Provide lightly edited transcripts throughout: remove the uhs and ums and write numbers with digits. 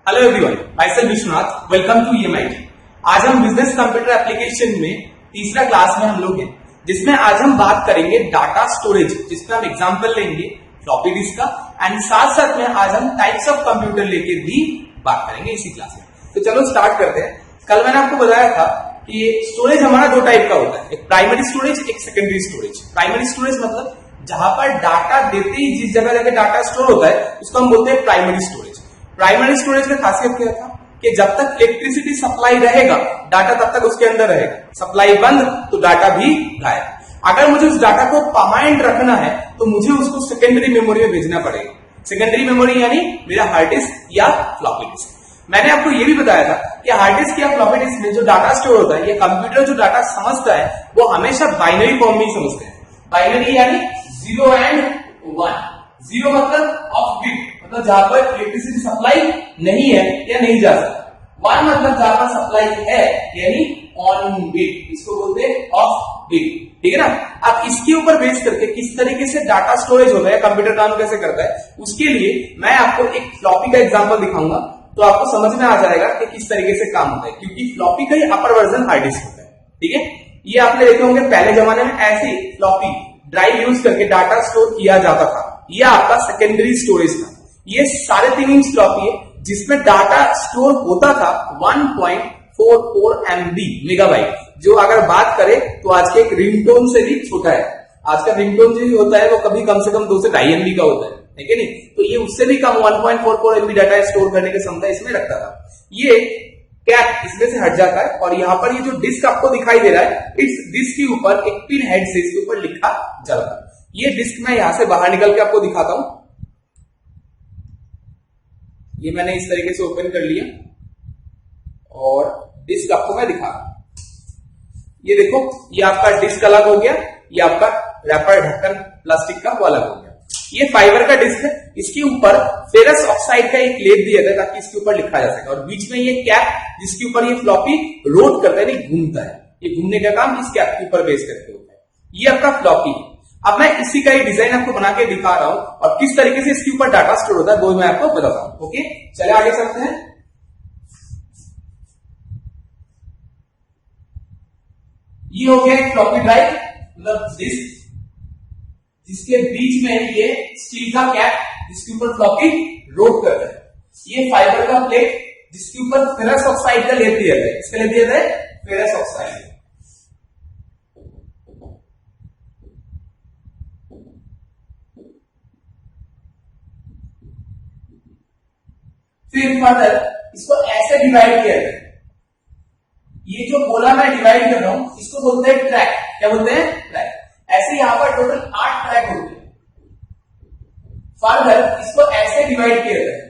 Hello everyone, myself Vishwanath, welcome to EMIT। आज हम business computer application में तीसरा क्लास में हम लोग हैं, जिसमें आज हम बात करेंगे डाटा स्टोरेज, जिसमें हम एग्जांपल लेंगे फ्लॉपी डिस्क का, एंड साथ साथ में आज हम टाइप्स ऑफ कंप्यूटर लेके भी बात करेंगे इसी क्लास में। तो चलो स्टार्ट करते हैं। कल मैंने आपको बताया था कि स्टोरेज हमारा दो टाइप का होता है, एक प्राइमरी स्टोरेज, एक सेकेंडरी स्टोरेज। प्राइमरी स्टोरेज मतलब जहां पर डाटा देते ही जिस जगह जाके डाटा स्टोर होता है उसको हम बोलते हैं प्राइमरी स्टोरेज। प्राइमरी स्टोरेज का खासियत क्या था कि जब तक इलेक्ट्रिसिटी सप्लाई रहेगा डाटा तब तक उसके अंदर रहेगा, सप्लाई बंद तो डाटा भी गायब। अगर मुझे उस डाटा को परमानेंट रखना है तो मुझे उसको सेकेंडरी मेमोरी में भेजना पड़ेगा। सेकेंडरी मेमोरी यानी मेरा हार्ड डिस्क या फ्लॉपी डिस्क। मैंने आपको यह भी बताया था कि हार्ड डिस्क या फ्लॉपी डिस्क में जो डाटा स्टोर होता है, ये कंप्यूटर जो डाटा समझता है वो हमेशा बाइनरी फॉर्म में ही समझते हैं। बाइनरी यानी 0 एंड 1। 0 मतलब ऑफ बिट, मतलब जहां पर इलेक्ट्रिसिटी सप्लाई नहीं है या नहीं जा सकता। 1 मतलब जहां पर सप्लाई है यानी ऑन बिट, इसको बोलते हैं ऑफ बिट। ठीक है ना। अब इसके ऊपर बेस करके किस तरीके से डाटा स्टोरेज होता है, कंप्यूटर काम कैसे करता है, उसके लिए मैं आपको एक फ्लॉपी का एग्जांपल दिखाऊंगा तो आपको समझ में आ जाएगा कि किस तरीके से काम होता है, क्योंकि फ्लॉपी का ही अपर वर्जन हार्ड डिस्क होता है। ठीक है, ये आपने देखे होंगे पहले जमाने में ऐसे फ्लॉपी ड्राइव यूज करके डाटा स्टोर किया जाता था। ये आपका सेकेंडरी स्टोरेज था। ये 3.5 इंच फ्लॉपी है जिसमें डाटा स्टोर होता था 1.44 MB मेगाबाइट, जो अगर बात करें तो आज के एक रिंगटोन से भी छोटा है। आज का रिंगटोन जो होता है वो कभी कम से कम 2 से 2.5 MB का होता है, ठीक है नहीं, तो ये उससे भी कम 1.44 MB डाटा स्टोर करने की क्षमता इसमें रखता था। ये कैप इसमें से हट जाता है और यहाँ पर ये जो डिस्क आपको दिखाई दे रहा है, इस डिस्क के ऊपर एक पिन हेड से इसके ऊपर लिखा जाता है। ये डिस्क मैं यहां से बाहर निकल के आपको दिखाता हूं। ये मैंने इस तरीके से ओपन कर लिया और डिस्क आपको मैं दिखा रहा हूं। ये देखो, ये आपका डिस्क अलग हो गया, ये आपका रैपर ढक्कन प्लास्टिक का वो अलग हो गया। ये फाइबर का डिस्क है, इसके ऊपर फेरस ऑक्साइड का एक लेप दिया था ताकि इसके ऊपर लिखा जा सके, और बीच में ये कैप जिसके ऊपर ये फ्लॉपी रोट करता है, नहीं घूमता है, ये घूमने का काम इस कैप के ऊपर बेस करके होता है। ये आपका फ्लॉपी है। अब मैं इसी का ही डिजाइन आपको बना के दिखा रहा हूं और किस तरीके से इसके ऊपर डाटा स्टोर होता है वो मैं आपको बताता हूं। ओके, चलिए आगे चलते हैं। ये हो गया एक फ्लॉपी ड्राइव, मतलब डिस्क, जिसके बीच में ये स्टील का कैप जिसके ऊपर फ्लॉपी रोट करता है। ये फाइबर का प्लेट जिसके ऊपर फेरस ऑक्साइड का लेप दिया है, इसका लेप दिया है फेरस ऑक्साइड। फिर फर्दर इसको ऐसे डिवाइड किया जाए। ये जो गोला मैं डिवाइड कर रहा हूं इसको बोलते हैं ट्रैक। क्या बोलते हैं? ट्रैक। ऐसे यहां पर टोटल 8 ट्रैक होते हैं। फर्दर इसको ऐसे डिवाइड किया जाए।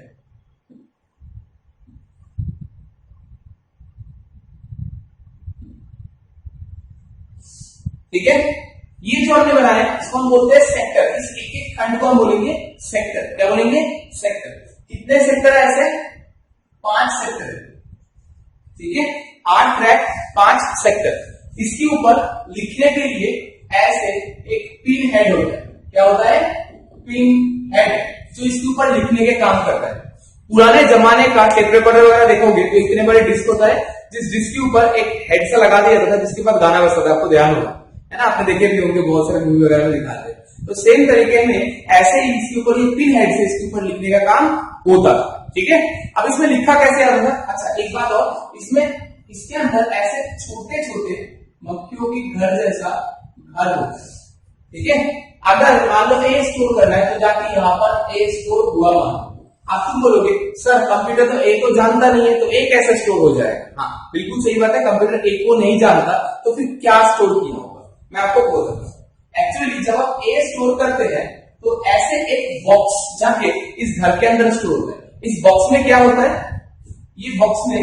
ठीक है, ये जो हमने बनाया इसको हम बोलते हैं सेक्टर। इस एक एक खंड को हम बोलेंगे सेक्टर। क्या बोलेंगे? सेक्टर। कितने सेक्टर है? ऐसे 5 सेक्टर है। ठीक है, 8 ट्रैक 5 सेक्टर। इसके ऊपर लिखने के लिए ऐसे एक पिन हेड होता है। क्या होता है? पिन हेड, जो इसके ऊपर लिखने के काम करता है। पुराने जमाने का टेप रिकॉर्डर वगैरह देखोगे तो इतने बड़े डिस्क होता है, जिस डिस्क के ऊपर एक हेड सा लगा दिया जाता है जिसके पास गाना बजता था। आपको ध्यान होगा, है ना, आपने देखे भी होंगे, बहुत सारे मूवी वगैरह में दिखाते हैं। तो सेम तरीके में ऐसे ही इसके ऊपर ये पिन हेड से इसके ऊपर लिखने का काम होता था। ठीक है, अब इसमें लिखा कैसे आता था? अच्छा, एक बात और, इसमें इसके अंदर ऐसे छोटे छोटे मक्खियों की घर जैसा घर होता है। ठीक है, अगर मान लो ए स्टोर करना है तो जाके यहाँ पर ए स्टोर हुआ वहां। आप तुम बोलोगे सर कंप्यूटर तो ए को जानता नहीं है तो ए कैसे स्टोर हो जाएगा? हाँ, बिल्कुल सही बात है, कंप्यूटर ए को नहीं जानता तो फिर क्या स्टोर किया होगा? मैं आपको बोल देता हूँ। एक्चुअली जब आप ए स्टोर करते हैं तो ऐसे एक बॉक्स जाके इस घर के अंदर स्टोर होता है। इस बॉक्स में क्या होता है? ये बॉक्स में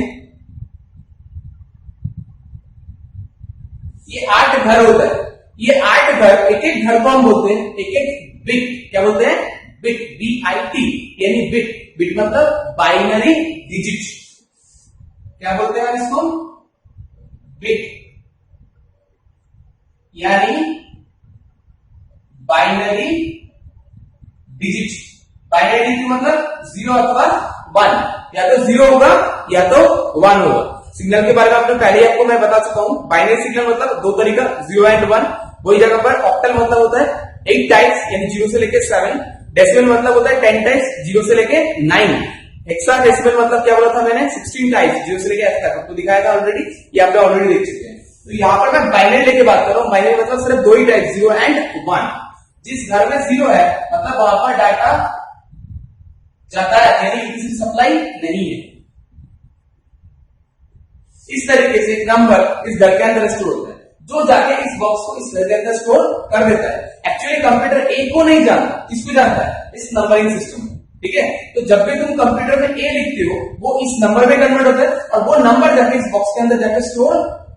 ये 8 घर होता है। ये 8 घर, एक एक घर को हम बोलते हैं एक एक बिट। क्या बोलते हैं? बिट, BIT यानी बिट। बिट मतलब बाइनरी डिजिट। क्या बोलते हैं इसको? बिट यानी बाइनरी डिजिट। बाइनरी डिजिट मतलब 0 अथवा 1, या तो 0 होगा या तो 1 होगा। सिग्नल के बारे में आपने पहले ही आपको मैं बता चुका हूं। बाइनरी सिग्नल मतलब दो तरीका, 0 एंड 1। वही जगह पर ऑक्टल मतलब होता है 8 टाइप्स, यानी 0 से लेके 7। डेसिमल मतलब होता है 10 टाइप्स, 0 से लेके 9। हेक्साडेसिमल मतलब क्या बोला था मैंने, 16 टाइप्स, 0 से लेके f तक। आपको दिखाया था ऑलरेडी, ये आपने ऑलरेडी देख चुके हैं। तो यहाँ पर मैं बाइनरी लेके बात कर रहा हूँ। बाइनरी मतलब सिर्फ दो ही टाइप, 0 एंड 1। जिस घर में 0 है मतलब वहां पर डाटा जाता है, यानी इलेक्ट्रिसिटी सप्लाई नहीं है। इस तरीके से नंबर इस घर के अंदर स्टोर होता है, जो जाके इस बॉक्स को इस घर के अंदर स्टोर कर देता है। एक्चुअली कंप्यूटर ए को नहीं जानता, किसको जानता है, इस नंबरिंग सिस्टम। ठीक है, तो जब भी तुम कंप्यूटर में ए लिखते हो वो इस नंबर में कन्वर्ट होता है और वो नंबर जाके इस बॉक्स के अंदर जाके स्टोर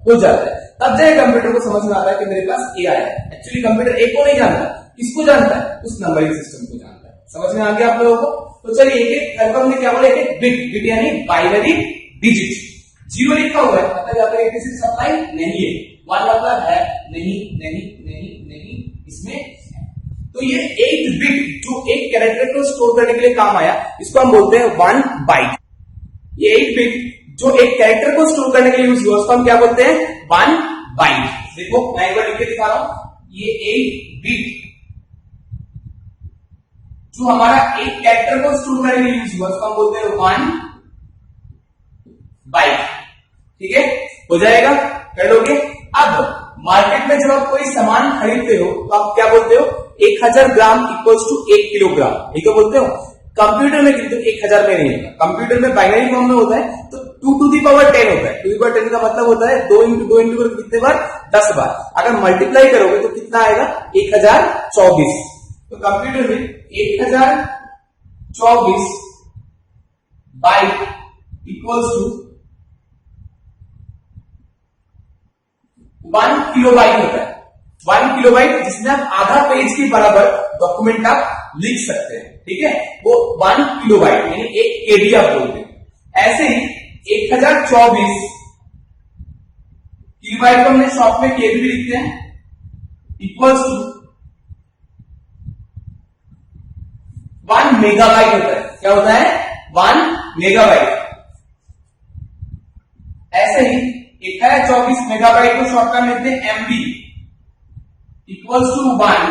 हो जाता है। तब जाके कंप्यूटर को समझ में आता है कि मेरे पास ए आया है। एक्चुअली कंप्यूटर ए को नहीं जानता, किसको जानता है, उस नंबरिंग सिस्टम को जानता है। समझ में आ गया आप लोगों को? तो चलिए एक एक करके हमने क्या बोला, एक बिट, बिट यानी बाइनरी डिजिट। 0 लिखा हुआ है मतलब यहाँ पे इलेक्ट्रिसिटी सप्लाई नहीं है। 1 मतलब है नहीं नहीं नहीं नहीं, इसमें तो ये 8 बिट जो एक कैरेक्टर को स्टोर करने के लिए काम आया, इसको हम बोलते हैं 1 बाइट। ये 8 बिट जो एक कैरेक्टर को स्टोर करने के लिए यूज हुआ, उसको हम क्या बोलते हैं, 1 बाइट। देखो मैं एक बार लिख के दिखा रहा हूं, ये 8 बिट जो हमारा एक कैरेक्टर को स्टोर करने के लिए यूज हुआ, उसको हम बोलते हैं 1 बाइट। ठीक है, हो जाएगा, कर लोगे। अब मार्केट में जब आप कोई सामान खरीदते हो तो आप क्या बोलते हो, 1000 ग्राम इक्वल्स टू 1 किलोग्राम, ये क्या बोलते हो। कंप्यूटर में किंतु 1000 में नहीं होता, कंप्यूटर में बाइनरी फॉर्म में होता है तो 2 to the power 10 होता है। 2 to the power 10 का मतलब होता है 2 into 2 into कितने बार, 10 बार। अगर मल्टीप्लाई करोगे तो कितना आएगा, 1024। तो कंप्यूटर में 1024 बाइट इक्वल्स टू 1 किलोबाइट होता है। 1 किलोबाइट जिसमें आप आधा पेज के बराबर डॉक्यूमेंट आप लिख सकते हैं। ठीक है, वो 1 किलोबाइट यानी 1 केबी आप बोलते हैं। ऐसे ही 1024 किलोबाइट को हमने शॉर्ट में केबी भी लिखते हैं, इक्वल्स टू 1 मेगाबाइट होता है। क्या होता है, 1 मेगाबाइट। ऐसे ही 1024 मेगाबाइट को शॉर्ट में लिखते हैं एमबी, इक्वल्स टू 1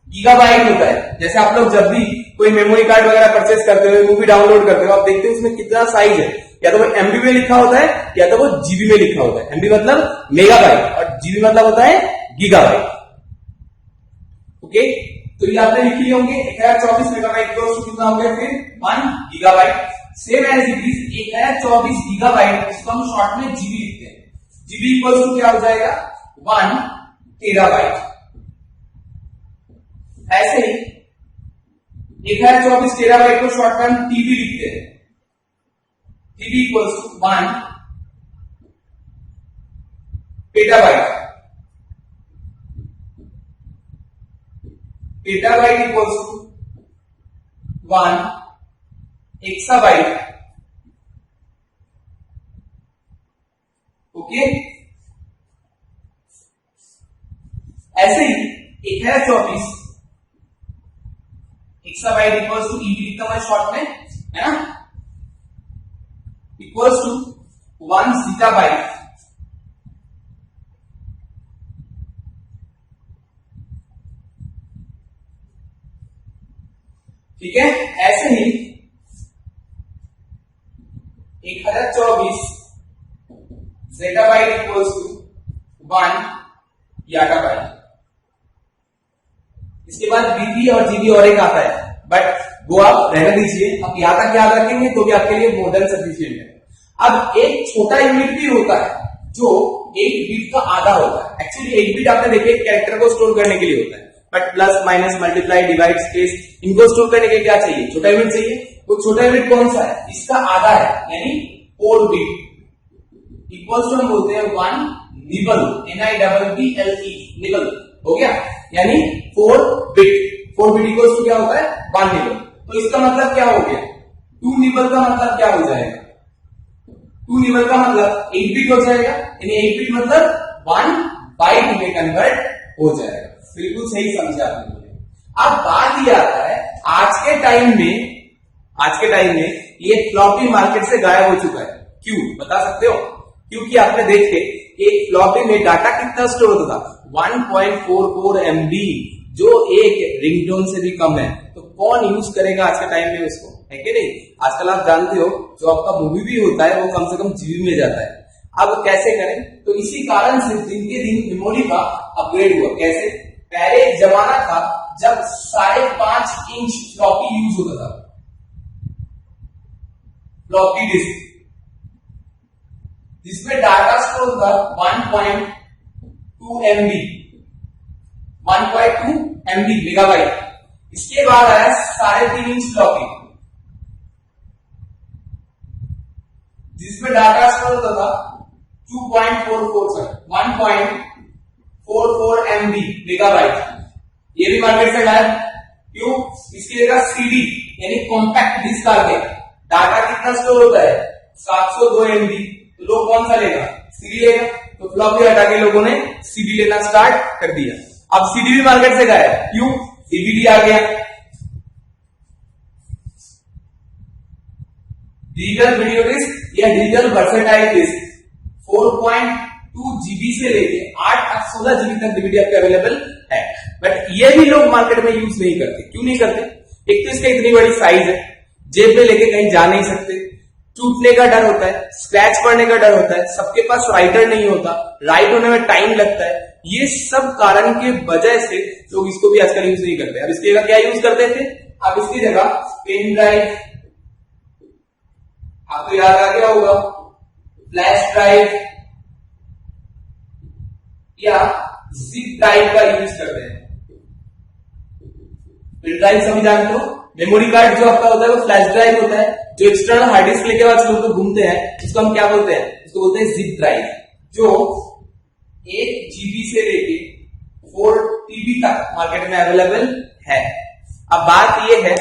गीगाबाइट होता है। जैसे आप लोग जब भी कोई मेमोरी कार्ड वगैरह परचेस करते हो, मूवी डाउनलोड करते हो, आप देखते हो उसमें कितना साइज है, या तो वो एमबी में लिखा होता है या तो वो जीबी में लिखा होता है। एमबी मतलब मेगाबाइट और जीबी मतलब होता है गीगाबाइट। ओके, तो ये आपने लिख लिए होंगे 1024 मेगाबाइट कितना हो गया, फिर 1 gigabyte. Same as it is 1024 gigabyte, इसको हम शॉर्ट में जीबी लिखते हैं। जीबी इक्वल्स टू क्या हो जाएगा, 1 टेराबाइट। ऐसे ही 1024 टेराबाइट को शॉर्ट में हम टीबी लिखते हैं। TB equals to 1 petabyte. Petabyte equals to 1 exabyte. Okay, ऐसे ही 1024 एक्साबाइट इक्वल्स टू ईबी लिखता हूं शॉर्ट में, है ना, इक्वल्स टू 1 जीटाबाइट। ठीक है, ऐसे ही 1024 zettabyte इक्वल्स टू 1 याटाबाइट। इसके बाद बीबी और जीबी और एक आता है, बट वो आप रहने दीजिए, आप यहाँ तक याद रखेंगे तो भी आपके लिए मोर देन सफिशिएंट है। अब एक छोटा यूनिट भी होता है जो 1 बिट का आधा होता है। एक्चुअली 1 बिट आपने देखे कैरेक्टर को स्टोर करने के लिए होता है, but plus minus multiply divide space इनको स्टोर करने के लिए क्या चाहिए, छोटा यूनिट चाहिए। वो छोटा यूनिट कौन सा है, इसका आधा है, यानी 4 बिट इक्वल्स टू हम बोलते हैं 1 निबल, NIBBLE निबल। हो गया, यानी 4 बिट। 4 बिट इक्वल्स टू क्या होता है, 1 निबल। तो इसका मतलब क्या हो गया, 2 निबल का मतलब क्या हो जाएगा, 2 निबल का मतलब 8 बिट हो जाएगा, यानी 8 बिट मतलब 1 बाइट में कन्वर्ट हो जाएगा। बिल्कुल सही समझा आपने। अब बात ये आता है आज के टाइम में ये फ्लॉपी मार्केट से गायब हो चुका है। क्यों बता सकते हो? क्योंकि आपने देखे एक फ्लॉपी में डाटा कितना स्टोर होता था, 1.44 MB, जो एक रिंगटोन से भी कम है। तो कौन यूज करेगा आज के टाइम में उसको, है कि नहीं? आजकल आप जानते हो जो आपका मूवी भी होता है वो कम से कम जीबी में जाता है। अब कैसे करें? तो इसी कारण से दिन के दिन मेमोरी का अपग्रेड हुआ। कैसे? पहले एक जमाना था जब 5.5 इंच फ्लॉपी यूज होता था, फ्लॉपी डिस्क, जिसमें डाटा स्टोर था 1.2 MB, 1.2 MB मेगाबाइट। इसके बाद आया 3.5 इंच फ्लॉपी, जिसमें डाटा स्टोर होता था 1.44 MB मेगाबाइट। ये भी मार्केट से गायब। क्यों? इसकी जगह सीडी यानी कॉम्पैक्ट डिस्क आ गया। डाटा कितना स्टोर होता है? 702 MB। तो लोग कौन सा लेगा? सीडी लेगा। तो फ्लॉपी हटा के लोगों ने सीडी लेना स्टार्ट कर दिया। अब सीडी भी मार्केट से गायब। क्यों? डीवीडी आ गया। डिजिटल वीडियो डिस्क या डिजिटल वर्सेटाइल डिस्क 4.2 GB से लेके 8 और 16 GB तक डीवीडी आपके अवेलेबल है। बट ये भी लोग मार्केट में यूज नहीं करते। क्यों नहीं करते? एक तो इसका इतनी बड़ी साइज है, जेब में लेके कहीं जा नहीं सकते, टूटने का डर होता है, स्क्रैच पड़ने का डर होता है, सबके पास राइटर नहीं होता, राइट होने में टाइम लगता है। ये सब कारण के वजह से लोग इसको भी आजकल यूज नहीं करते। अब इसकी जगह क्या यूज करते थे? अब इसकी जगह पेन ड्राइव, आपको याद आ गया होगा, फ्लैश ड्राइव या जिप ड्राइव का यूज करते हैं। पेन ड्राइव सभी जानते हो, मेमोरी कार्ड जो आपका होता है वो फ्लैश ड्राइव होता है। जो एक्सटर्नल हार्ड डिस्क लेके आज लोग तो घूमते हैं, उसको हम क्या बोलते हैं? उसको बोलते हैं जिप ड्राइव, जो 1 GB से लेके 4 TB तक मार्केट में अवेलेबल है। अब बात ये है,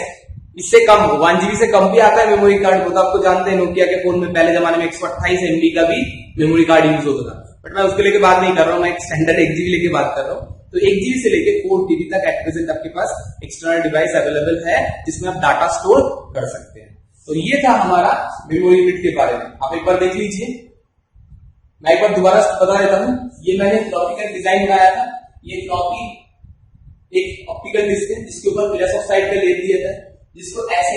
इससे कम 1 GB से कम भी आता है मेमोरी कार्ड। वो तो आपको जानते हैं, नोकिया के फोन में पहले जमाने में 128 MB का भी मेमोरी कार्ड यूज होता था। बट मैं उसके लेके बात नहीं कर रहा हूं, मैं एक स्टैंडर्ड 1 GB लेके बात कर रहा हूं। तो 1 GB से लेके 4 TB तक एट प्रेजेंट आपके पास एक्सटर्नल डिवाइस अवेलेबल है, जिसमें आप डाटा स्टोर कर सकते हैं। तो ये था हमारा मेमोरी यूनिट के बारे में। आप एक बार देख लीजिए, मैं एक बार दोबारा बता देता हूं। ये मैंने फ्लॉपी का डिजाइन बनाया था। ये फ्लॉपी एक ऑप्टिकल डिस्क है जिसके ऊपर ग्लास ऑक्साइड का लेयर दिया था, जिसको ऐसे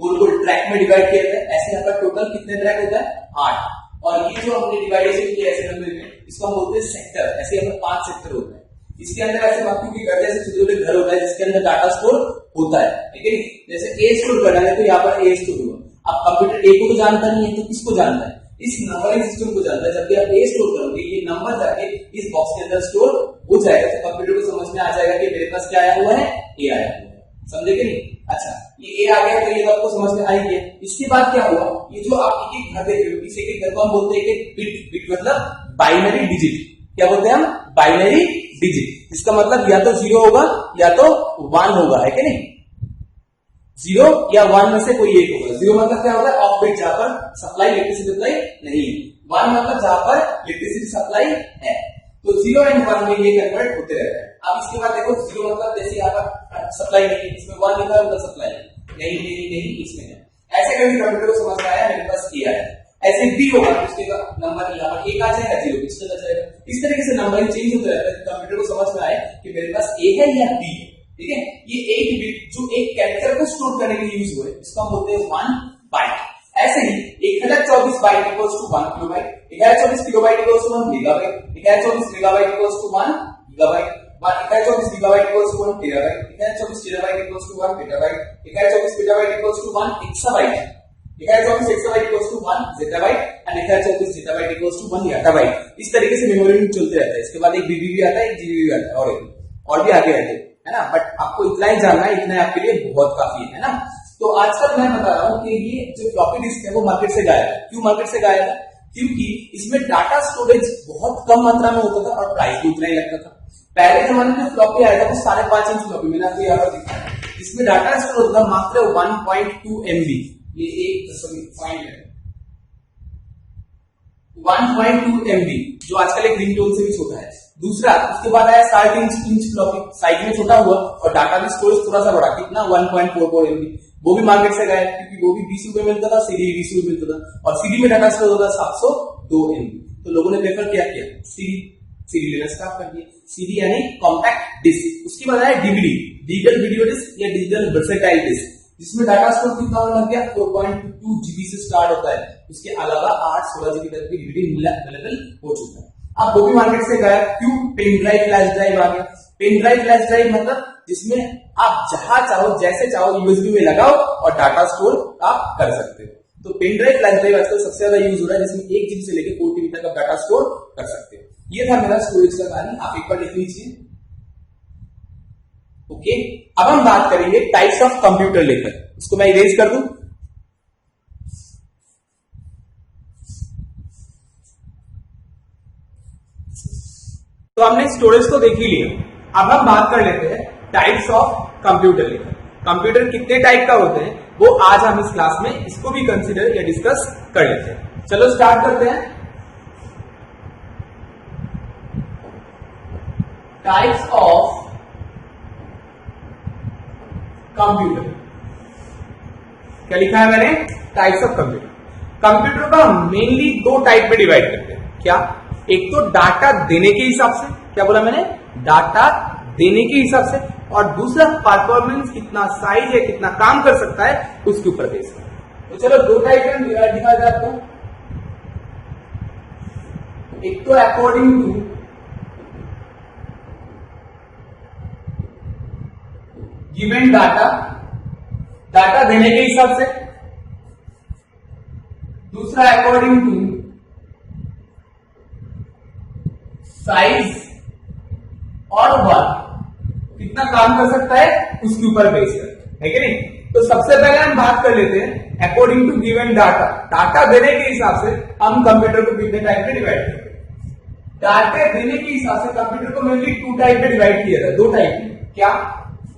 गोल गोल ट्रैक में डिवाइड किया था। ऐसे आपका टोटल कितने ट्रैक होता है? 8। और ये जो हमने डिवाइडेशन किया ऐसे नंबर में, इसको हम बोलते हैं सेक्टर। ऐसे हमें 5 सेक्टर होते हैं। इसके अंदर ऐसे बाकी के घर जैसे छोटे छोटे घर होता है जिसके अंदर डाटा स्टोर होता है, ठीक है? जैसे ए स्टोर करना है तो यहाँ पर ए स्टोर हुआ। अब कंप्यूटर ए को तो जानता नहीं है, तो किसको जानता है? इस नंबरिंग सिस्टम को जानता है। जब भी आप ए स्टोर करोगे, ये नंबर जाके इस बॉक्स के अंदर स्टोर हो जाएगा, तो कंप्यूटर को समझ में आ जाएगा कि मेरे पास क्या आया हुआ है? ए आया हुआ है। समझे कि नहीं? अच्छा, ये ए आ गया तो ये तो आपको समझ में आई गया। इसके बाद क्या हुआ? ये जो आप एक एक घर देख रहे हो, इस एक घर को हम बोलते हैं एक बिट। बिट मतलब बाइनरी डिजिट। क्या बोलते हैं हम? Binary digit. इसका मतलब या तो 0 होगा या तो 1 होगा, है कि नहीं? 0 या 1 में से कोई एक होगा। 0 मतलब क्या होता है? ऑफ बिट, जहां पर सप्लाई इलेक्ट्रिसिटी सप्लाई नहीं है। 1 मतलब जहां पर इलेक्ट्रिसिटी सप्लाई है। तो 0 एंड 1 में ये कन्वर्ट होते रहता है। अब इसके बाद देखो, 0 मतलब जैसे यहाँ पर सप्लाई नहीं है, इसमें 1 लिखा है मतलब सप्लाई नहीं इसमें है। ऐसे करके कंप्यूटर को समझ में आया मेरे पास किया है। ऐसे भी होगा तो उसके नंबर यहाँ पर 1 आ जाएगा, 0 किस तरह जाएगा। इस तरीके से नंबरिंग चेंज होता रहता है। कंप्यूटर को समझ में आए कि मेरे पास ए है या बी है, ठीक है? ये 8 बिट जो एक कैरेक्टर को स्टोर करने के लिए यूज हुए, इसको हम बोलते हैं 1 बाइट। ऐसे ही 1024 byte equals to 1 kilobyte, 1024 kilobyte equals to 1 megabyte, 1024 megabyte equals to 1 gigabyte, 1024 gigabyte equals to 1 terabyte, 1024 terabyte equals to 1 petabyte, 1024 petabyte equals to 1 exabyte, 1024 exabyte equals to 1 zettabyte and 1024 zettabyte equals to 1 yottabyte। इस तरीके से memory में चलते रहता है। इसके बाद एक बीबी भी आता है, एक जीबी भी आता है, और भी आगे आते है ना। बट आपको इतना ही जानना है, इतना आपके लिए बहुत काफी है ना। तो आजकल मैं बता रहा हूं कि ये जो फ्लॉपी डिस्क है वो मार्केट से गायब है। क्यों मार्केट से गायब है? क्योंकि इसमें डाटा स्टोरेज बहुत कम मात्रा में होता था और प्राइस भी उतना ही लगता था। पहले जमाने में फ्लॉपी आया था वो 5.5 इंच फ्लॉपी, मैंने आपको यहाँ पर दिखाया। इसमें डाटा स्टोर होता था मात्र 1.2 MB। ये एक पॉइंट है, 1.2 MB, जो आजकल एक रिंगटोन से भी छोटा है। दूसरा उसके बाद आया 7 इंच फ्लॉपी, साइज में छोटा हुआ और डाटा भी स्टोरेज थोड़ा सा बड़ा, कितना 1.44 MB। वो भी मार्केट से गया क्योंकि वो भी 20 रुपए मिलता था, सीडी 20 रुपए मिलता था और सीडी में डाटा स्टोर होता 702 MB। तो लोगों ने प्रेफर क्या किया, सीडी लेना स्टार्ट कर दिया। सीडी यानी कॉम्पैक्ट डिस्क। उसके बाद आया डीवीडी, डिजिटल वीडियो डिस्क या डिजिटल वर्सेटाइल डिस्क, जिसमें डाटा स्टोर कितना होने लग गया 4.2 GB से स्टार्ट होता है। उसके अलावा 8-16 GB तक की डीवीडी अवेलेबल हो चुका है। अब वो भी मार्केट से गया, क्यों, पेन ड्राइव फ्लैश ड्राइव आ गया। पेन ड्राइव फ्लैश ड्राइव मतलब जिसमें आप जहां चाहो जैसे चाहो यूएसबी में लगाओ और डाटा स्टोर आप कर सकते हो। तो पेन ड्राइव फ्लैश ड्राइव आजकल सबसे ज्यादा यूज हो रहा है, जिसमें 1 GB से लेकर 4 TB तक आप डाटा स्टोर कर सकते हो। ये था मेरा स्टोरेज का कहानी, आप एक बार देख लीजिए। ओके, अब हम बात करेंगे टाइप्स ऑफ कंप्यूटर लेकर। उसको मैं इरेज कर दूं। तो हमने स्टोरेज तो देख ही लिया, अब हम बात कर लेते हैं टाइप्स ऑफ कंप्यूटर लेकर। कंप्यूटर कितने टाइप का होते हैं वो आज हम इस क्लास में इसको भी कंसीडर या डिस्कस कर लेते हैं। चलो स्टार्ट करते हैं। टाइप्स ऑफ कंप्यूटर, क्या लिखा है मैंने, टाइप्स ऑफ कंप्यूटर। कंप्यूटर को हम मेनली 2 टाइप में डिवाइड करते हैं। क्या, एक तो डाटा देने के हिसाब से, क्या बोला मैंने, डाटा देने के हिसाब से, और दूसरा परफॉर्मेंस, कितना साइज है, कितना काम कर सकता है उसके ऊपर बेस है। तो चलो 2 टाइप में दिखा जाए आपको। एक तो according to given data, data देने के हिसाब से। दूसरा अकॉर्डिंग टू साइज और वर्क, कितना काम कर सकता है उसके ऊपर बेस है कि नहीं। तो सबसे पहले हम बात कर लेते हैं according to given data. Data देने के हिसाब से हम कंप्यूटर को कितने टाइप में डिवाइड करते हैं। डाटा देने के हिसाब से कंप्यूटर को मेनली 2 टाइप में डिवाइड किया था, 2 टाइप में। क्या,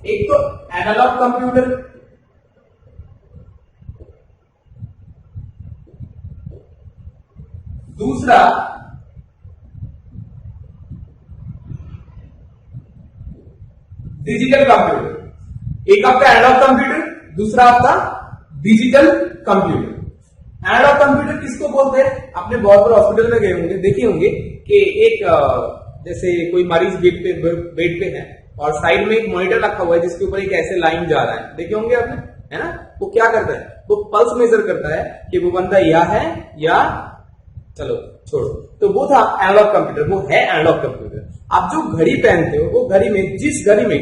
एक तो एनालॉग कंप्यूटर, दूसरा डिजिटल कंप्यूटर। एक आपका एनालॉग कंप्यूटर, दूसरा आपका डिजिटल कंप्यूटर। एनालॉग कंप्यूटर किसको बोलते हैं, आपने बहुत बार हॉस्पिटल में गए होंगे, देखे होंगे कि एक जैसे कोई मरीज बेड पे है और साइड में एक मॉनिटर रखा हुआ है जिसके ऊपर एक ऐसे लाइन जा रहा है, देखे होंगे आपने, है ना। वो क्या करता है, वो पल्स मेजर करता है कि वो बंदा या है या, चलो छोड़ो। तो वो था एनालॉग कंप्यूटर, वो है एनालॉग कंप्यूटर। आप जो घड़ी पहनते हो वो घड़ी में, जिस घड़ी में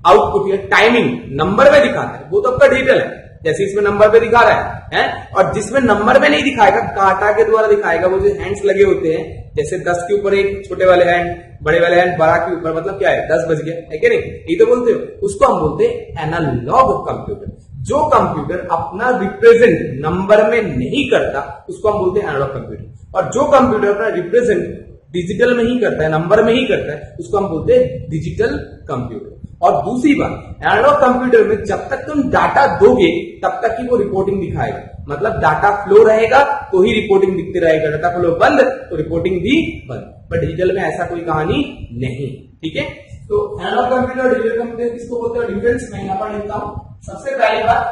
आउटपुट या टाइमिंग नंबर में दिखाता है वो तो आपका डिजिटल है, जैसे इसमें नंबर पे दिखा रहा है, और जिसमें नंबर में नहीं दिखाएगा, कांटा के द्वारा दिखाएगा, वो जो हैंड्स लगे होते हैं, जैसे 10 के ऊपर एक छोटे वाले हैंड, बड़े वाले हैंड 12 के ऊपर, मतलब क्या है, 10 बज गया, है कि नहीं, ये तो बोलते हो। उसको हम बोलते हैं एनालॉग कंप्यूटर। जो कंप्यूटर अपना रिप्रेजेंट नंबर में नहीं करता उसको हम बोलते हैं एनालॉग कंप्यूटर, और जो कंप्यूटर अपना रिप्रेजेंट डिजिटल में ही करता है, नंबर में ही करता है, उसको हम बोलते हैं डिजिटल कंप्यूटर। और दूसरी बात, एनालॉग कंप्यूटर में जब तक तुम डाटा दोगे तब तक ही वो रिपोर्टिंग दिखाएगा, मतलब डाटा फ्लो रहेगा तो ही रिपोर्टिंग दिखते रहेगा, डाटा फ्लो बंद तो रिपोर्टिंग भी बंद। पर डिजिटल में ऐसा कोई कहानी नहीं, ठीक है। तो एनालॉग कंप्यूटर और डिजिटल कंप्यूटर किसको बोलते हैं, डिफरेंस मैं यहां पर लिखता हूं। सबसे पहली बात,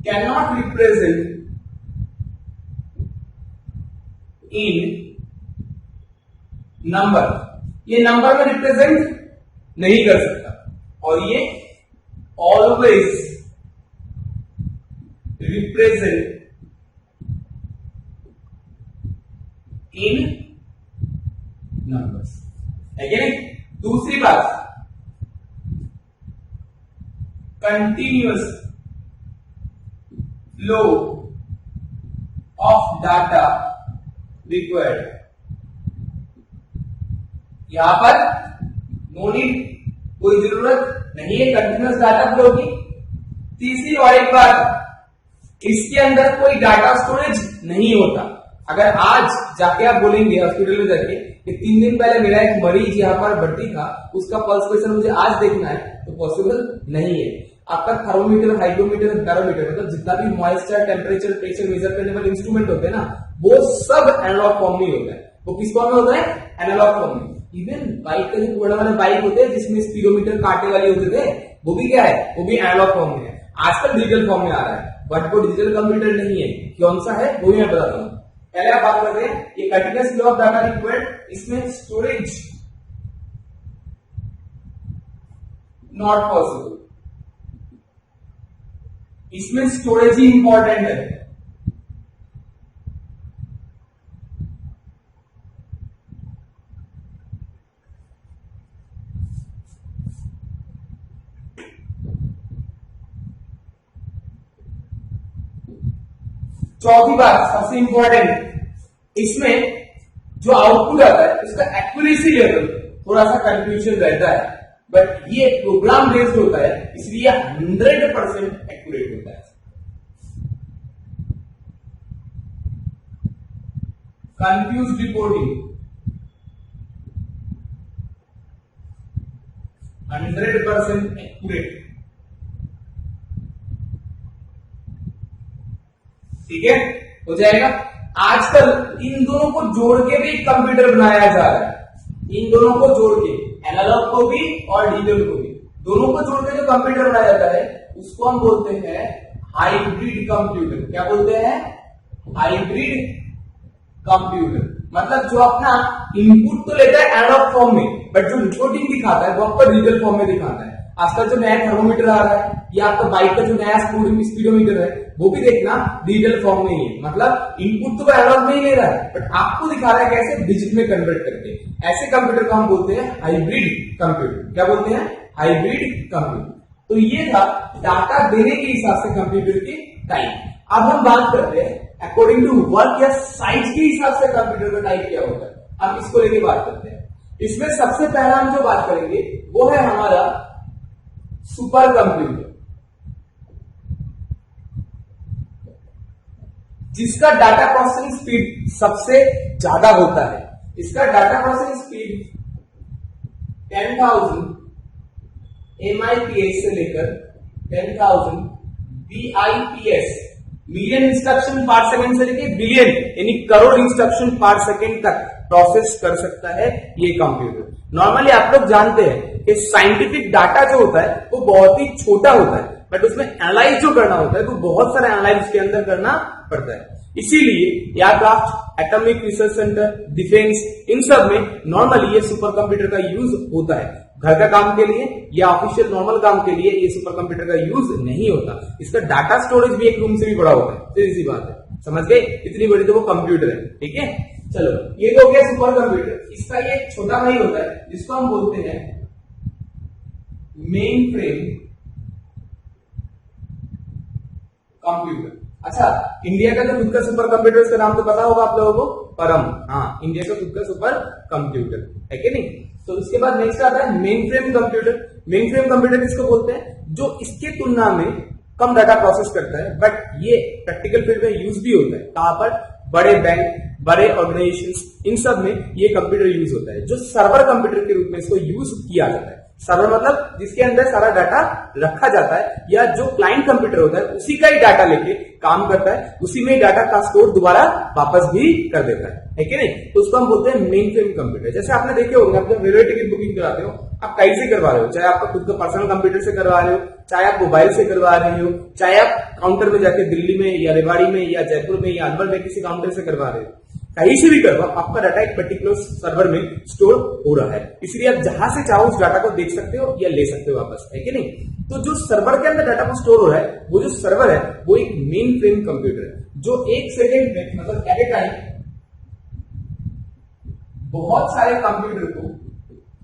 can not represent in number, ये नंबर में रिप्रेजेंट नहीं कर सकता, और ये ऑलवेज रिप्रेजेंट इन नंबर्स, है कि नहीं। दूसरी बात, continuous flow of data required, यहां पर नो नीड, कोई जरूरत नहीं है कंटिन्यूअस डाटा फ्लो की। तीसरी और एक बात, इसके अंदर कोई डाटा स्टोरेज नहीं होता। अगर आज जाके आप बोलेंगे हॉस्पिटल में जाके कि 3 दिन पहले मेरा एक मरीज यहाँ पर भर्ती था, उसका पल्स प्रेशर मुझे आज देखना है, तो पॉसिबल नहीं है। आपका थर्मोमीटर, हाइग्रोमीटर, बैरोमीटर, मतलब जितना भी मॉइस्चर, टेम्परेचर, प्रेशर मेजर करने वाले इंस्ट्रूमेंट होते हैं ना, वो सब एनालॉग फॉर्म में होता है। वो किस फॉर्म में होता है, एनालॉग फॉर्म में। इवन बाइक के जो बड़े वाले बाइक होते हैं जिसमें स्पीडोमीटर कांटे वाले होते थे, वो भी क्या है, वो भी एनालॉग फॉर्म में है। आजकल डिजिटल फॉर्म में आ रहा है, बट वो डिजिटल कंप्यूटर नहीं है। कौन सा है वो भी मैं बताता हूँ। पहले आप बात करते हैं ये continuous flow of data required, इसमें स्टोरेज नॉट पॉसिबल, इसमें स्टोरेज ही इंपॉर्टेंट है। चौथी बात सबसे इंपॉर्टेंट, इसमें जो आउटपुट आता है उसका एक्यूरेसी लेवल थोड़ा सा कंफ्यूजन रहता है, बट ये प्रोग्राम बेस्ड होता है इसलिए 100% एक्यूरेट होता है। कंफ्यूज रिपोर्टिंग 100% एक्यूरेट, ठीक है, हो जाएगा। आजकल इन दोनों को जोड़ के भी एक कंप्यूटर बनाया जा रहा है, इन दोनों को जोड़ के, एनालॉग को भी और डिजिटल को भी, दोनों को जोड़ के जो कंप्यूटर बनाया जाता है उसको हम बोलते हैं हाइब्रिड कंप्यूटर। क्या बोलते हैं? Hybrid computer. मतलब जो अपना इनपुट तो लेता है एनालॉग फॉर्म में, बट जो रिपोर्टिंग दिखाता है वो आपको डिजिटल फॉर्म में दिखाता है। आजकल जो नया थर्मोमीटर आ रहा है या आपका बाइक का जो नया स्पीडोमीटर है वो भी देखना डिजिटल फॉर्म में ही है। मतलब इनपुट तो एनालॉग में ही ले रहा है, बट आपको दिखा रहा है कैसे, डिजिटल में कन्वर्ट करके। ऐसे कंप्यूटर को हम बोलते हैं हाइब्रिड कंप्यूटर। क्या बोलते हैं? Hybrid computer. तो ये था डाटा देने के हिसाब से कंप्यूटर की टाइप। अब हम बात करते हैं अकॉर्डिंग टू वर्क या साइज के हिसाब से कंप्यूटर का टाइप क्या होता है। हम इसको लेके बात करते हैं। इसमें सबसे पहला हम जो बात करेंगे वो है हमारा सुपर कंप्यूटर, जिसका डाटा प्रोसेसिंग स्पीड सबसे ज्यादा होता है। इसका डाटा प्रोसेसिंग स्पीड 10,000 MIPS से लेकर 10,000 BIPS, मिलियन इंस्ट्रक्शन पर सेकंड से लेकर बिलियन यानी करोड़ इंस्ट्रक्शन पर सेकंड तक प्रोसेस कर सकता है ये कंप्यूटर। नॉर्मली आप लोग जानते हैं कि साइंटिफिक डाटा जो होता है वो बहुत ही छोटा होता है, बट उसमें एनालाइज जो करना होता है वो बहुत सारा एनालाइज उसके अंदर करना पड़ता है। इसीलिए aircraft, atomic research centre, defence, इन सब में नॉर्मली ये सुपर कंप्यूटर का यूज होता है। घर का काम के लिए या ऑफिशियल नॉर्मल काम के लिए ये सुपर कंप्यूटर का यूज नहीं होता। इसका डाटा स्टोरेज भी एक रूम से भी बड़ा होता है। सीधी सी बात है, समझ गए? इतनी बड़ी तो वो कंप्यूटर है, ठीक है। चलो, ये तो हो गया सुपर कंप्यूटर। इसका ये छोटा भाई होता है जिसको हम बोलते हैं मेन फ्रेम कंप्यूटर। अच्छा, इंडिया का जो खुद का सुपर कंप्यूटर, उसका नाम तो पता होगा आप लोगों को, परम। हाँ, इंडिया का खुद का सुपर कंप्यूटर है कि नहीं। तो उसके बाद नेक्स्ट आता है main frame computer. Main frame computer किसको बोलते हैं? जो इसके तुलना में कम डाटा प्रोसेस करता है, बट ये प्रैक्टिकल फील्ड में यूज भी होता है। कहां पर? बड़े बैंक, बड़े ऑर्गेनाइजेशंस, इन सब में ये कंप्यूटर यूज होता है। जो सर्वर कंप्यूटर के रूप में इसको यूज किया जाता है। सर्वर मतलब जिसके अंदर सारा डाटा रखा जाता है, या जो क्लाइंट कंप्यूटर होता है उसी का ही डाटा लेके काम करता है, उसी में डाटा का स्टोर दोबारा वापस भी कर देता है कि नहीं। तो उसको हम बोलते हैं मेन फ्रेम कंप्यूटर। जैसे आपने देखे होंगे, आप जब रेलवे टिकट बुकिंग कराते हो, आप कहीं से करवा रहे हो, चाहे आपका खुद का पर्सनल कंप्यूटर से करवा रहे हो, चाहे आप मोबाइल से करवा रहे हो, चाहे आप काउंटर में जाके दिल्ली में या रेवाड़ी में या जयपुर में या अलवर में किसी काउंटर से करवा रहे हो, कहीं से भी करवा, आपका डाटा एक पर्टिकुलर सर्वर में स्टोर हो रहा है। इसलिए आप जहां से चाहो उस डाटा को देख सकते हो या ले सकते हो वापस, है कि नहीं। तो जो सर्वर के अंदर डाटा को स्टोर हो रहा है, वो जो सर्वर है वो एक मेन फ्रेम कंप्यूटर है, जो एक सेकेंड में, मतलब एट ए टाइम बहुत सारे कंप्यूटर को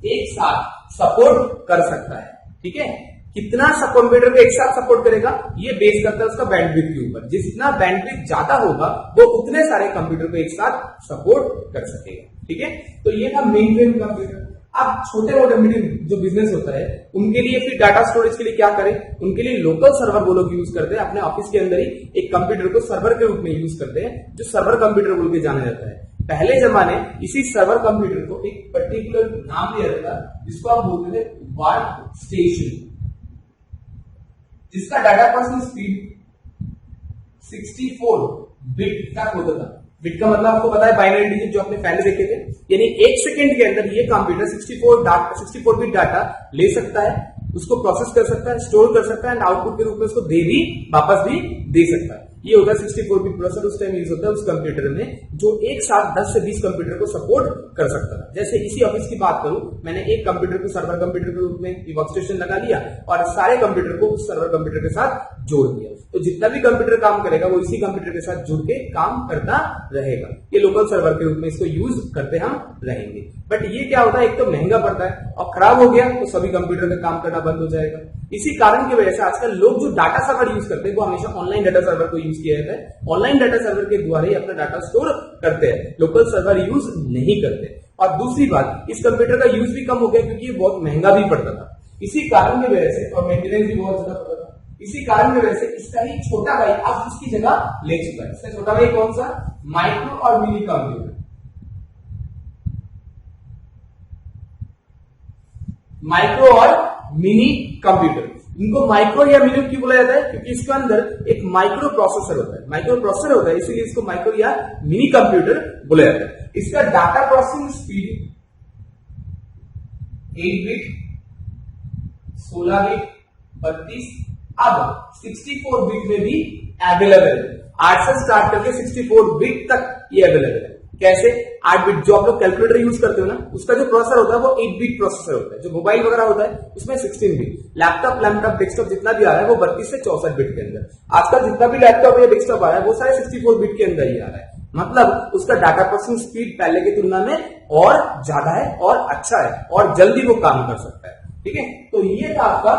एक साथ सपोर्ट कर सकता है, ठीक है। कितना सब कंप्यूटर को एक साथ सपोर्ट करेगा ये बेस करता है उसका बैंडविड्थ के ऊपर। जितना बैंडविड्थ ज्यादा होगा वो उतने सारे कंप्यूटर को एक साथ सपोर्ट कर सकेगा, ठीक है। तो ये था मेन फ्रेम कंप्यूटर। अब छोटे मोटे मीडियम जो बिजनेस होता है उनके लिए फिर डाटा स्टोरेज के लिए क्या करें? उनके लिए लोकल सर्वर वो लोग यूज करते हैं। अपने ऑफिस के अंदर ही एक कंप्यूटर को सर्वर के रूप में यूज करते हैं, जो सर्वर कंप्यूटर बोल के जाना जाता है। पहले जमाने इसी सर्वर कंप्यूटर को एक पर्टिकुलर नाम दिया जाता है, जिसको आप बोलते थे वर्क स्टेशन, जिसका डाटा प्रोसेसिंग स्पीड 64 बिट तक होता था। बिट का मतलब आपको पता है बाइनरी डिजिट जो आपने पहले देखे थे, यानी 1 सेकंड के अंदर ये कंप्यूटर 64 बिट डाटा ले सकता है, उसको प्रोसेस कर सकता है, स्टोर कर सकता है एंड आउटपुट के रूप में उसको वापस भी दे सकता है। ये होता है 64 बिट प्रोसेसर, उस टाइम यूज होता है उस कंप्यूटर में जो एक साथ 10 से 20 कंप्यूटर को सपोर्ट कर सकता था। जैसे इसी ऑफिस की बात करूं, मैंने एक कंप्यूटर को सर्वर कंप्यूटर के रूप में वर्क स्टेशन लगा लिया और सारे कंप्यूटर को उस सर्वर कंप्यूटर के साथ जोड़ दिया, तो जितना भी कंप्यूटर काम करेगा वो इसी कंप्यूटर के साथ जुड़ के काम करता रहेगा। ये लोकल सर्वर के रूप में इसको यूज करते हम रहेंगे। बट ये क्या होता है, एक तो महंगा पड़ता है और खराब हो गया तो सभी कंप्यूटर का काम करना बंद हो जाएगा। इसी कारण की वजह से आजकल लोग जो डाटा सर्वर यूज करते हैं वो हमेशा ऑनलाइन डाटा सर्वर को यूज किया जाता है। ऑनलाइन डाटा सर्वर के द्वारा ही अपना डाटा स्टोर करते हैं, लोकल सर्वर यूज नहीं करते। और दूसरी बात, इस कंप्यूटर का यूज भी कम हो गया क्योंकि ये बहुत महंगा भी पड़ता था। इसी कारण की वजह से, और मेंटेनेंस भी बहुत ज्यादा पड़ता था, इसी कारण की वजह से इसका ही छोटा भाई अब उसकी जगह ले चुका है। इसका छोटा भाई कौन सा, माइक्रो और मिनी कंप्यूटर। माइक्रो और मिनी कंप्यूटर, इनको माइक्रो या मिनी क्यों बोला जाता है, क्योंकि इसके अंदर एक माइक्रो प्रोसेसर होता है, माइक्रो प्रोसेसर होता है, इसीलिए इसको माइक्रो या मिनी कंप्यूटर बोला जाता है। इसका data processing speed 8 bit, 16 bit, 32, अब 64 बिट में भी अवेलेबल है। 8 से स्टार्ट करके 64 बिट तक ये अवेलेबल है। कैसे, 8 बिट जो आप लोग कैलकुलेटर यूज करते हो ना, उसका जो प्रोसेसर होता है वो 8 बिट प्रोसेसर होता है। जो मोबाइल वगैरह होता है उसमें 16 बिट, लैपटॉप डेस्कटॉप जितना भी आ रहा है वो 32 से 64 बिट के अंदर। आजकल जितना भी लैपटॉप या डेस्कटॉप आ रहा है वो सारे 64 बिट के अंदर ही आ रहा है। मतलब उसका डाटा प्रोसेसिंग स्पीड पहले की तुलना में और ज्यादा है और अच्छा है और जल्दी वो काम कर सकता है। ठीक है, तो ये था आपका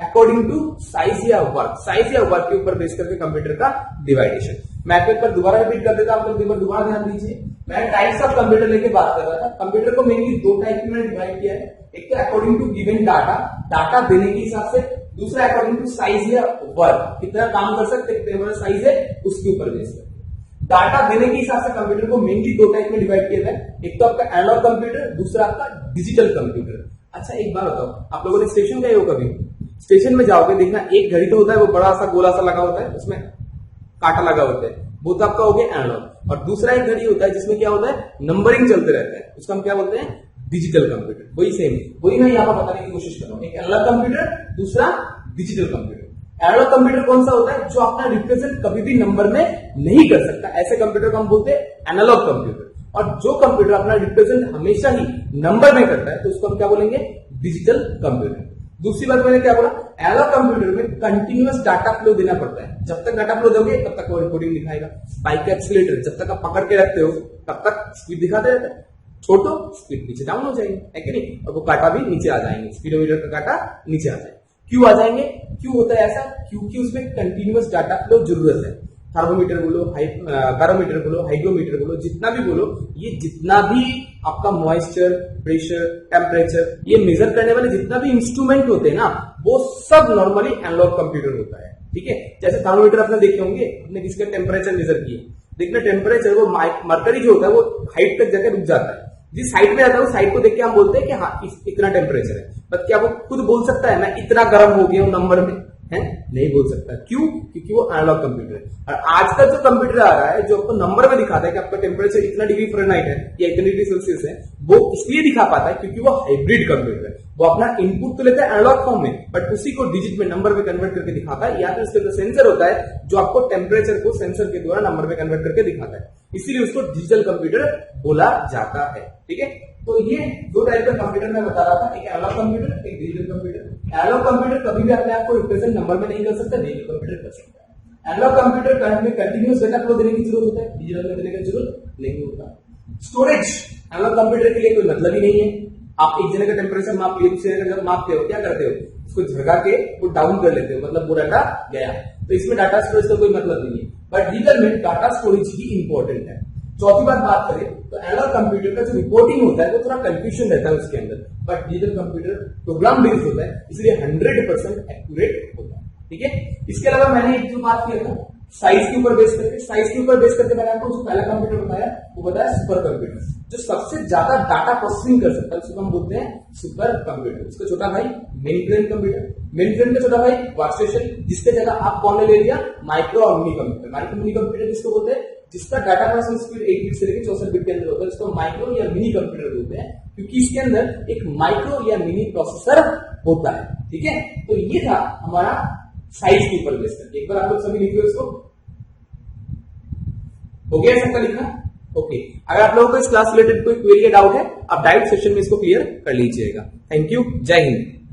अकॉर्डिंग टू साइज या वर्क के ऊपर बेस करके कंप्यूटर का डिवाइडेशन। मैं एक बार दोबारा रिपीट कर देता हूं, आप लोग दोबारा ध्यान दीजिए। मैं टाइप्स ऑफ कंप्यूटर लेके बात कर रहा था। कंप्यूटर को मेनली 2 टाइप में मैंने डिवाइड किया है। एक तो अकॉर्डिंग टू गिवन डाटा देने के हिसाब से, दूसरा अकॉर्डिंग टू साइज या वर्क, कितना काम कर सकते, कितना साइज है उसके ऊपर बेस करके। डाटा देने के हिसाब से कंप्यूटर को मेनली 2 टाइप में डिवाइड किया है। एक तो आपका एनालॉग कंप्यूटर, दूसरा आपका डिजिटल कंप्यूटर। अच्छा एक बात बताओ, आप लोगों ने स्टेशन गए हो कभी? स्टेशन में जाओगे, देखना एक घड़ी तो होता है, वो बड़ा सा गोला सा लगा होता है, उसमें कांटा लगा होता है, वो तो आपका हो गया एनालॉग। और दूसरा एक घड़ी होता है जिसमें क्या होता है, नंबरिंग चलते रहता है, उसको हम क्या बोलते हैं, डिजिटल कंप्यूटर। वही सेम, वही मैं यहाँ पर बताने की कोशिश कर रहा हूँ। एक एनालॉग कंप्यूटर, दूसरा डिजिटल कंप्यूटर। एनालॉग कंप्यूटर कौन सा होता है, जो अपना रिप्रेजेंट कभी भी नंबर में नहीं कर सकता, ऐसे कंप्यूटर को हम बोलते हैं एनालॉग कंप्यूटर। और जो कंप्यूटर अपना रिप्रेजेंट हमेशा ही नंबर में करता है तो उसको हम क्या बोलेंगे, डिजिटल कंप्यूटर। दूसरी बात मैंने क्या बोला, एनालॉग कंप्यूटर में कंटिन्यूअस डाटा फ्लो देना पड़ता है। जब तक डाटा फ्लो दोगे तब तक वो रिकॉर्डिंग दिखाएगा। बाइक का एक्सीलरेटर जब तक आप पकड़ के रखते हो तब तक स्पीड दिखाते रहता है, छोड़ो स्पीड नीचे डाउन हो जाएंगे, है कि नहीं, और वो कांटा भी नीचे आ जाएंगे, स्पीडोमीटर का कांटा नीचे आ जाएगा। क्यों आ जाएंगे, क्यों होता है ऐसा, क्योंकि उसमें कंटिन्यूअस डाटा फ्लो जरूरत है। थर्मोमीटर बोलो, बैरोमीटर बोलो, हाइड्रोमीटर बोलो, जितना भी बोलो, ये जितना भी आपका मॉइस्चर, प्रेशर, टेम्परेचर, ये मेजर करने वाले जितना भी इंस्ट्रूमेंट होते हैं ना, वो सब नॉर्मली एनालॉग कंप्यूटर होता है। ठीक है, जैसे थर्मोमीटर आपने देखे होंगे, आपने किसी का टेम्परेचर मेजर किए, देखना टेम्परेचर वो मरकरी जो होता है वो हाइट तक जाकर रुक जाता है। जिस हाइट में जाता है उस हाइट को देख के हम बोलते हैं कि हाँ इतना टेम्परेचर है। बट क्या वो खुद बोल सकता है मैं इतना गर्म हो गया हूं नंबर में, है नहीं बोल सकता। क्यों, क्योंकि वो एनालॉग कंप्यूटर है। और आजकल जो कंप्यूटर आ रहा है जो आपको नंबर में दिखाता है कि आपका टेम्परेचर इतना डिग्री फ़ारेनहाइट है या इतनी डिग्री सेल्सियस है, वो इसलिए दिखा पाता है क्योंकि वो हाइब्रिड कंप्यूटर है। वो अपना इनपुट तो लेता है एनालॉग फॉर्म में, बट उसी को डिजिट में नंबर में कन्वर्ट करके दिखाता है, या फिर उसके अंदर सेंसर होता है जो आपको टेम्परेचर को सेंसर के द्वारा नंबर में कन्वर्ट करके दिखाता है, इसीलिए उसको डिजिटल कंप्यूटर बोला जाता है। ठीक है, तो ये 2 टाइप का कंप्यूटर मैं बता रहा था, एक एनालॉग कंप्यूटर, एक डिजिटल कंप्यूटर। एनालॉग कंप्यूटर कभी भी अपने आप को रिप्रेजेंट नंबर में नहीं कर सकता, डिजिटल कंप्यूटर कर सकता है। एनालॉग कंप्यूटर में कंटिन्यूअस डेटा फ्लो देने की जरूरत होता है, डिजिटल में देने की जरूरत नहीं होता। स्टोरेज एनालॉग कंप्यूटर के लिए कोई मतलब ही नहीं है। आप एक जने का टेम्परेचर माप लिए, दूसरे का जब मापते हो क्या करते हो, उसको झटका के वो डाउन कर लेते हो, मतलब वो डाटा गया। तो इसमें डाटा स्टोरेज का कोई मतलब नहीं है, बट डिजिटल में डाटा स्टोरेज ही इंपॉर्टेंट है। चौथी बात करें तो एनालॉग कंप्यूटर का जो रिपोर्टिंग होता है वो थोड़ा कंफ्यूजन रहता है उसके अंदर, but digital computer program based होता है, इसलिए 100% एक्यूरेट होता है। ठीक है, इसके अलावा मैंने एक जो बात किया था साइज के ऊपर बेस करके, साइज के ऊपर बेस करके मैंने आपको जो पहला कंप्यूटर बताया वो बताया सुपर कंप्यूटर, जो सबसे ज्यादा डाटा प्रोसेसिंग कर सकता है उसको हम बोलते हैं सुपर कंप्यूटर। उसका छोटा भाई main frame computer, main frame का छोटा भाई वर्क स्टेशन, जिसके जगह आप कौन ले लिया माइक्रो और mini computer. Micro mini computer किसको बोलते हैं, जिसका डाटा प्रोसेसिंग स्पीड 8 बिट से लेकर 64 बिट के अंदर होता है, इसको माइक्रो या मिनी कंप्यूटर बोलते हैं, क्योंकि इसके अंदर एक माइक्रो या मिनी प्रोसेसर होता है। ठीक है, तो ये था हमारा साइज के ऊपर बेस करके। एक बार आप लोग सभी लिख लो इसको, हो गया सबका लिखना? ओके, अगर आप लोगों को इस क्लास रिलेटेड कोई क्वेरी या डाउट है, आप डायरेक्ट सेशन में इसको क्लियर कर लीजिएगा। थैंक यू, जय हिंद।